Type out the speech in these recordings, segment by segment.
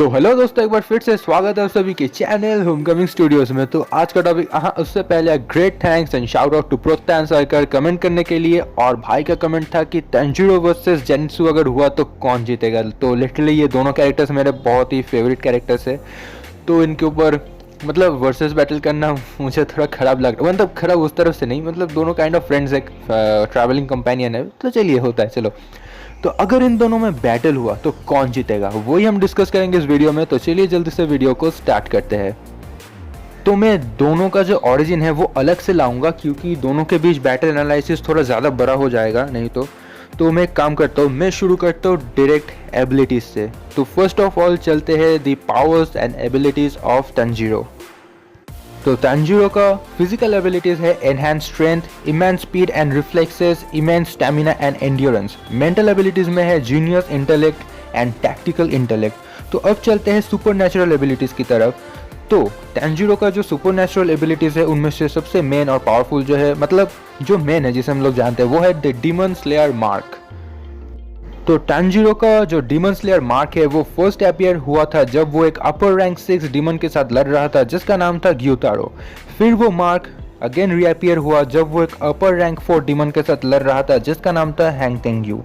तो हेलो दोस्तों, एक बार फिर से स्वागत है आप सभी के चैनल होमकमिंग स्टूडियोज में। तो आज का टॉपिक उससे पहले great thanks and shout out to Prottan Sarkar comment करने के लिए। और भाई का कमेंट था कि तंजीरो वर्सेस जेनित्सु अगर हुआ तो कौन जीतेगा। तो लिटरली ये दोनों कैरेक्टर्स मेरे बहुत ही फेवरेट कैरेक्टर्स है। तो इनके ऊपर मतलब वर्सेस बैटल करना मुझे थोड़ा ख़राब लग रहा है, मतलब ख़राब उस तरफ से नहीं, मतलब दोनों काइंड ऑफ फ्रेंड्स है, ट्रैवलिंग कंपेनियन है, तो चलिए होता है। चलो, तो अगर इन दोनों में बैटल हुआ तो कौन जीतेगा वही हम डिस्कस करेंगे इस वीडियो में। तो चलिए जल्दी से वीडियो को स्टार्ट करते हैं। तो मैं दोनों का जो ओरिजिन है वो अलग से लाऊंगा, क्योंकि दोनों के बीच बैटल एनालिसिस थोड़ा ज़्यादा बड़ा हो जाएगा नहीं तो मैं एक काम करता हूँ, मैं शुरू करता हूँ डायरेक्ट एबिलिटीज से। तो फर्स्ट ऑफ ऑल चलते हैं the powers and abilities of Tanjiro. तो तंजीरो का फिजिकल एबिलिटीज है enhance strength, immense speed and reflexes, immense stamina and endurance. Mental abilities में है genius intellect and tactical intellect. तो अब चलते हैं सुपर नेचुरल एबिलिटीज की तरफ। तो तंजीरो का जो सुपर नेचुरल एबिलिटीज है उनमें से सबसे मेन और पावरफुल जो है, मतलब जो मेन है जिसे हम लोग जानते हैं, वो है द डीमन स्लेयर मार्क। तो तंजीरो का जो डीमन स्लेयर मार्क है वो फर्स्ट अपीयर हुआ था जब वो एक अपर रैंक 6 डीमन के साथ लड़ रहा था जिसका नाम था ग्यूतारो। फिर वो मार्क अगेन रीअपीयर हुआ जब वो एक अपर रैंक 4 डीमन के साथ लड़ रहा था जिसका नाम था हैंग टेंग्यू।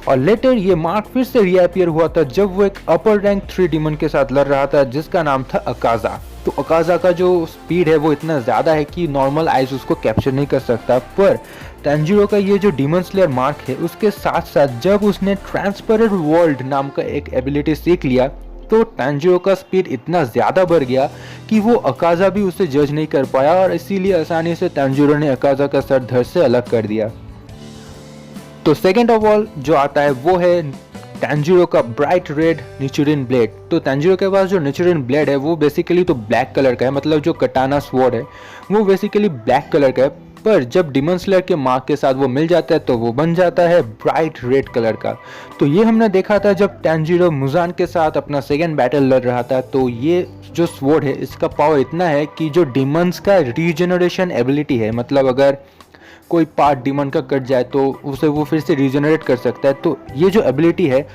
और लेटर ये मार्क फिर से रीअपीयर हुआ था जब वो एक अपर रैंक 3 डीमन के साथ लड़ रहा था जिसका नाम था अकाजा। तो अकाजा का जो स्पीड है वो इतना ज़्यादा है कि नॉर्मल आइज उसको कैप्चर नहीं कर सकता। पर तंजीरो का ये जो डीमन स्लेयर मार्क है उसके साथ साथ जब उसने ट्रांसपेरेंट वर्ल्ड नाम का एक एबिलिटी सीख लिया तो तंजीरो का स्पीड इतना ज़्यादा बढ़ गया कि वो अकाजा भी उसे जज नहीं कर पाया, और इसीलिए आसानी से तंजीरो ने अकाजा का सर धड़ से अलग कर दिया। तो सेकेंड ऑफ ऑल जो आता है वो है तंजीरो का ब्राइट रेड निचुरिन ब्लेड। तो तंजीरो के पास जो निचुरिन ब्लेड है वो बेसिकली तो ब्लैक कलर का है, मतलब जो कटाना स्वॉर्ड है वो बेसिकली ब्लैक कलर का है, पर जब डीमन स्लेयर के मार्क के साथ वो मिल जाता है तो वो बन जाता है ब्राइट रेड कलर का। तो ये हमने देखा था जब तंजीरो मुजान के साथ अपना सेकेंड बैटल लड़ रहा था। तो ये जो स्वॉर्ड है इसका पावर इतना है कि जो डीमंस का रीजनरेशन एबिलिटी है, मतलब अगर कोई पार्ट डीमन का कट जाए तो उसे वो फिर से रीजनरेट कर सकता है। तो ये जो एबिलिटी है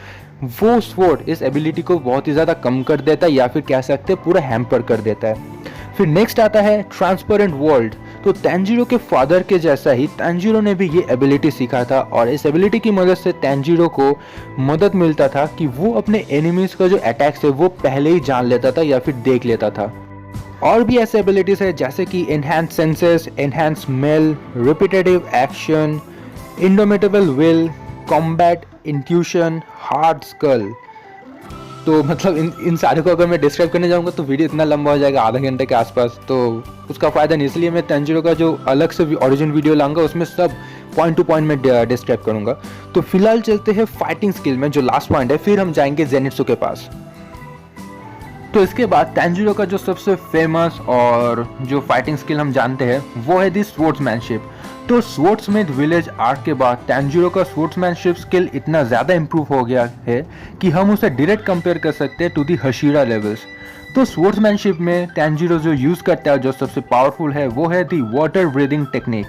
वो स्वॉर्ड इस एबिलिटी को बहुत ही ज़्यादा कम कर देता है, या फिर कह सकते हैं पूरा हैम्पर कर देता है। फिर नेक्स्ट आता है ट्रांसपेरेंट वर्ल्ड। तो तंजीरो के फादर के जैसा ही तंजीरो ने भी ये एबिलिटी सीखा था, और इस एबिलिटी की मदद से तंजीरो को मदद मिलता था कि वो अपने एनिमीज का जो अटैक्स है वो पहले ही जान लेता था या फिर देख लेता था। और भी ऐसे एबिलिटीज है जैसे कि enhance senses, enhance smell, repetitive action, indomitable will, combat intuition, hard skull. तो मतलब इन सारे को अगर मैं डिस्क्राइब करने जाऊंगा तो वीडियो इतना लंबा हो जाएगा, आधा घंटे के आसपास, तो उसका फ़ायदा नहीं। इसलिए मैं तंजीरो का जो अलग से ओरिजिन वीडियो लाऊंगा उसमें सब पॉइंट टू पॉइंट में डिस्क्राइब करूंगा। तो फिलहाल चलते हैं फाइटिंग स्किल में जो लास्ट पॉइंट है, फिर हम जाएंगे जेनित्सु के पास। तो इसके बाद तंजीरो का जो सबसे फेमस और जो फाइटिंग स्किल हम जानते हैं वो है दी स्वॉर्ड्समैनशिप। तो स्वॉर्ड्समिथ विलेज आर्क के बाद तंजीरो का स्वॉर्ड्समैनशिप स्किल इतना ज़्यादा इंप्रूव हो गया है कि हम उसे डायरेक्ट कंपेयर कर सकते हैं टू दी हशीरा लेवल्स। तो स्वॉर्ड्समैनशिप में तंजीरो जो यूज़ करता है जो सबसे पावरफुल है वो है दी वाटर ब्रीदिंग टेक्निक,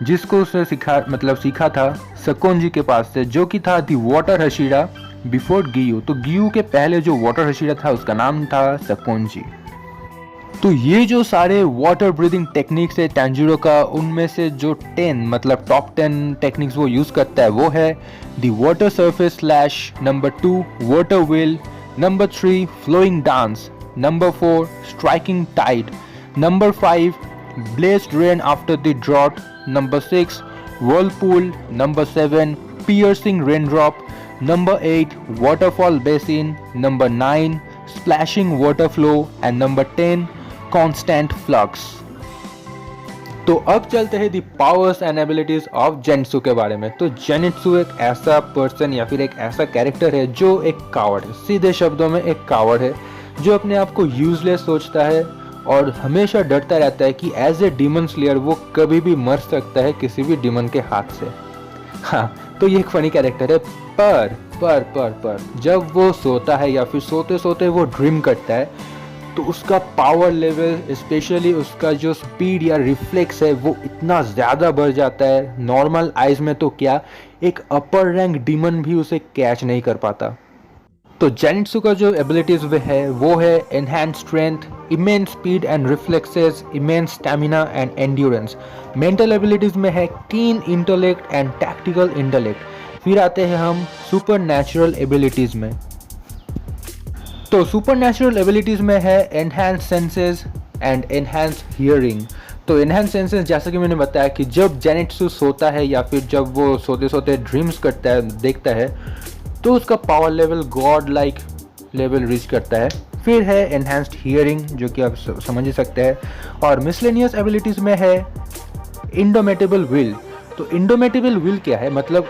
जिसको उसे सीखा था सकोंजी के पास से, जो कि था दी वाटर हशीरा बिफोर गियू। तो गियू के पहले जो वाटर हशीरा था उसका नाम था सकोंजी। तो ये जो सारे वाटर ब्रीदिंग टेक्निक्स है तंजीरो का, उनमें से जो 10 मतलब टॉप 10 टेक्निक्स वो यूज़ करता है वो है the water surface slash, number 2 water wheel, number 3 flowing dance, number 4 striking tide, number 5 blessed rain after the drought, number 6 whirlpool, number 7 piercing raindrop, number 8 waterfall basin, number 9 splashing water flow and number 10 constant flux। तो अब चलते हैं दी powers and abilities of Zenitsu के बारे में। तो Zenitsu एक ऐसा पर्सन या फिर एक ऐसा कैरेक्टर है जो एक कावर्ड है, सीधे शब्दों में एक कावर्ड है, जो अपने आप को यूजलेस सोचता है और हमेशा डरता रहता है कि एज ए डीमन स्लेयर वो कभी भी मर सकता है किसी भी डीमन के हाथ से। हाँ, तो ये एक फनी कैरेक्टर है। पर जब वो सोता है या फिर सोते सोते वो ड्रीम करता है तो उसका पावर लेवल, स्पेशली उसका जो स्पीड या रिफ्लेक्स है वो इतना ज़्यादा बढ़ जाता है, नॉर्मल आइज में तो क्या एक अपर रैंक डीमन भी उसे कैच नहीं कर पाता। तो जेनिट्सु का जो एबिलिटीज वो है enhance strength, immense speed and reflexes, immense stamina and endurance. Mental abilities में है कीन इंटेलेक्ट एंड टैक्टिकल इंटेलेक्ट। फिर आते हैं हम सुपर नेचुरल एबिलिटीज में। तो सुपर नेचुरल एबिलिटीज में है enhance senses and enhance hearing. तो एनहांस सेंसेस जैसा कि मैंने बताया कि जब जेनिट्सु सोता है या फिर जब वो सोते सोते ड्रीम्स करता है, देखता है, तो उसका power level God like level reach करता है। फिर है एनहांस्ड हियरिंग जो कि आप समझ ही सकते हैं। और मिसलेनियस एबिलिटीज में है इंडोमेटेबल विल। तो इंडोमेटेबल विल क्या है, मतलब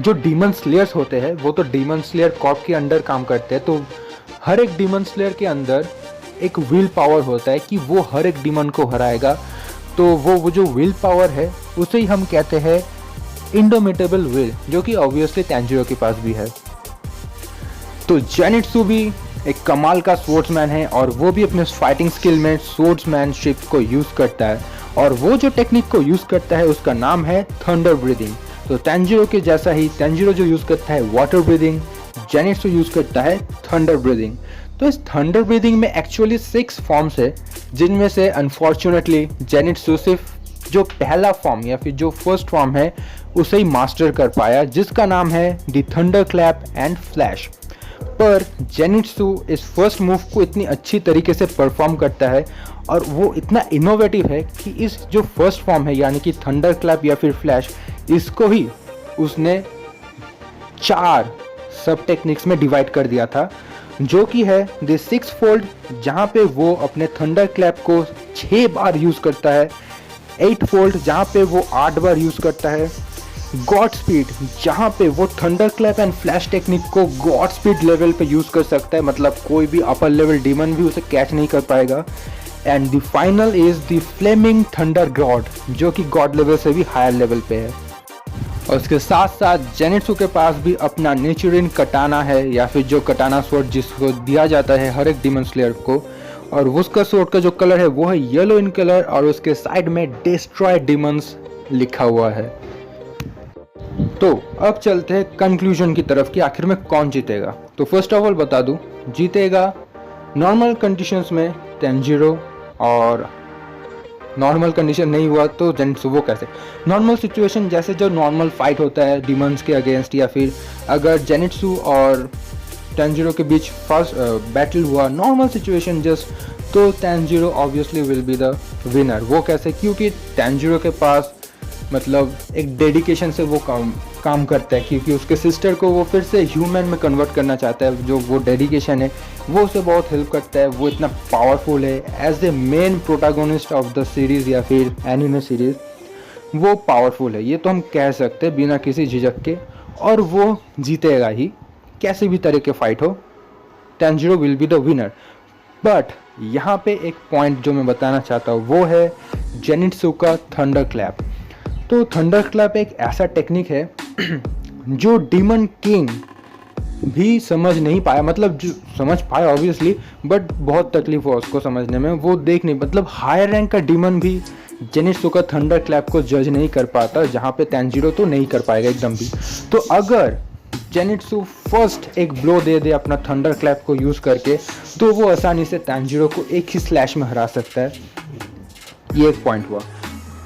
जो डीमन स्लेयर्स होते हैं वो तो डीमन स्लेयर कॉर्प के अंडर काम करते हैं। तो हर एक डीमन स्लेयर के अंदर एक विल पावर होता है कि वो हर एक डीमन को हराएगा। तो वो जो विल पावर है उसे ही हम कहते हैं इंडोमेटेबल विल, जो कि ऑब्वियसली टैंजिरो के पास भी है। तो जेनिट्सु भी एक कमाल का स्पोर्ट्समैन है और वो भी अपने फाइटिंग स्किल में स्पोर्ट्समैनशिप को यूज़ करता है। और वो जो टेक्निक को यूज़ करता है उसका नाम है थंडर ब्रीदिंग। तो टैंजिरो के जैसा ही टैंजिरो जो यूज़ करता है वाटर ब्रीदिंग, जेनिट्सु यूज़ करता है थंडर ब्रीदिंग। तो इस थंडर ब्रीदिंग में एक्चुअली 6 फॉर्म्स है, जिनमें से अनफॉर्चुनेटली जेनिट्सु सिर्फ जो पहला फॉर्म या फिर जो फर्स्ट फॉर्म है उसे ही मास्टर कर पाया, जिसका नाम है the thunder clap and flash. पर जेनिट्सु इस फर्स्ट मूव को इतनी अच्छी तरीके से परफॉर्म करता है और वो इतना इनोवेटिव है कि इस जो फर्स्ट फॉर्म है यानी कि थंडर क्लैप या फिर फ्लैश, इसको ही उसने 4 सब टेक्निक्स में डिवाइड कर दिया था, जो कि है द 6 फोल्ड, जहाँ पे वो अपने थंडर क्लैप को 6 बार यूज़ करता है, 8 फोल्ड जहाँ पे वो 8 बार यूज़ करता है, गॉड स्पीड जहाँ पे वो thunder clap and flash technique को गॉड स्पीड लेवल पे यूज़ कर सकता है, मतलब कोई भी अपर लेवल डीमन भी उसे कैच नहीं कर पाएगा। And the final is the flaming thunder god, जो कि गॉड लेवल से भी हायर लेवल पे है। और उसके साथ साथ जेनिट्सु के पास भी अपना नेचुरिन कटाना है, या फिर जो कटाना स्वॉर्ड जिसको दिया जाता है हर एक डीमन स्लेयर को, और उसका स्वॉर्ड का जो कलर है वो है येलो इन कलर और उसके साइड में डिस्ट्रॉय डीमंस लिखा हुआ है। तो अब चलते हैं कंक्लूजन की तरफ कि आखिर में कौन जीतेगा। तो फर्स्ट ऑफ ऑल बता दूं, जीतेगा नॉर्मल कंडीशंस में टैंजिरो, और नॉर्मल कंडीशन नहीं हुआ तो जेनिट्सु। वो कैसे? नॉर्मल सिचुएशन जैसे जो नॉर्मल फाइट होता है डीमंस के अगेंस्ट, या फिर अगर जेनिट्सु और टैंजिरो के बीच फर्स्ट बैटल हुआ नॉर्मल सिचुएशन जस्ट, तो Tanjiro obviously will be the winner. वो कैसे? क्योंकि टैंजिरो के पास मतलब एक डेडिकेशन से वो काम करता है, क्योंकि उसके सिस्टर को वो फिर से ह्यूमन में कन्वर्ट करना चाहता है। जो वो डेडिकेशन है वो उसे बहुत हेल्प करता है। वो इतना पावरफुल है as a main protagonist of the series या फिर एनिमे सीरीज़, वो पावरफुल है, ये तो हम कह सकते हैं बिना किसी झिझक के। और वो जीतेगा ही, कैसे भी तरह के फाइट हो, Tanjiro will be the winner. But यहाँ पे एक पॉइंट जो मैं बताना चाहता हूँ वो है जेनिट्सु का थंडर क्लैप। तो थंडर क्लैप एक ऐसा टेक्निक है जो डीमन किंग भी समझ नहीं पाया, मतलब जो समझ पाया ऑब्वियसली, बट बहुत तकलीफ हुआ उसको समझने में। वो देख नहीं, मतलब हायर रैंक का डीमन भी जेनिट्सु का थंडर क्लैप को जज नहीं कर पाता, जहाँ पे टैंजिरो तो नहीं कर पाएगा एकदम भी। तो अगर जेनिट्सु फर्स्ट एक ब्लो दे दे अपना थंडर क्लैप को यूज़ करके, तो वो आसानी से टैंजिरो को एक ही स्लैश में हरा सकता है। ये एक पॉइंट हुआ।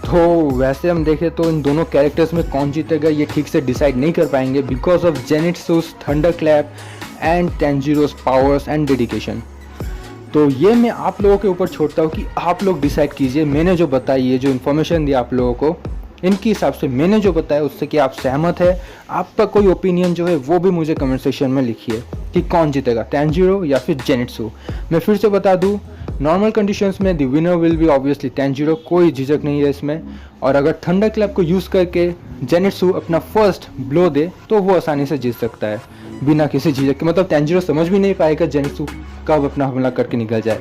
तो वैसे हम देखें तो इन दोनों कैरेक्टर्स में कौन जीतेगा ये ठीक से डिसाइड नहीं कर पाएंगे, because of Zenitsu's thunder clap and Tanjiro's powers and dedication. तो ये मैं आप लोगों के ऊपर छोड़ता हूँ कि आप लोग डिसाइड कीजिए। मैंने जो बताई है, जो इन्फॉर्मेशन दी आप लोगों को, इनके हिसाब से मैंने जो बताया उससे कि आप सहमत है, आपका कोई ओपिनियन जो है वो भी मुझे कमेंट सेक्शन में लिखिए कि कौन जीतेगा, टैंजिरो या फिर जेनिट्सु। मैं फिर से बता दूँ, नॉर्मल कंडीशंस में the winner will be obviously Tanjiro, कोई झिझक नहीं है इसमें। और अगर थंडर क्लैप को यूज़ करके जेनिट्सु अपना फर्स्ट ब्लो दे तो वो आसानी से जीत सकता है बिना किसी झिझक के, मतलब टैंजिरो समझ भी नहीं पाएगा जेनिट्सु कब अपना हमला करके निकल जाए।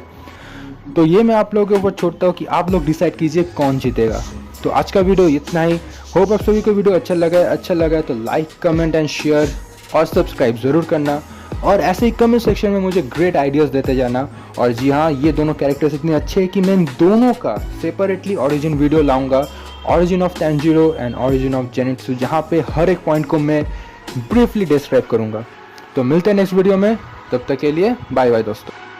तो ये मैं आप लोगों के ऊपर छोड़ता हूँ कि आप लोग डिसाइड कीजिए कौन जीतेगा। तो आज का वीडियो इतना ही। होप आप सभी को वीडियो अच्छा लगा है तो लाइक, कमेंट एंड शेयर और सब्सक्राइब ज़रूर करना। और ऐसे ही कमेंट सेक्शन में मुझे ग्रेट आइडियाज़ देते जाना। और जी हाँ, ये दोनों कैरेक्टर्स इतने अच्छे हैं कि मैं इन दोनों का सेपरेटली ओरिजिन वीडियो लाऊंगा, origin of Tanjiro and origin of Zenitsu, जहाँ पे हर एक पॉइंट को मैं ब्रीफली डिस्क्राइब करूँगा। तो मिलते हैं नेक्स्ट वीडियो में। तब तक के लिए बाय बाय दोस्तों।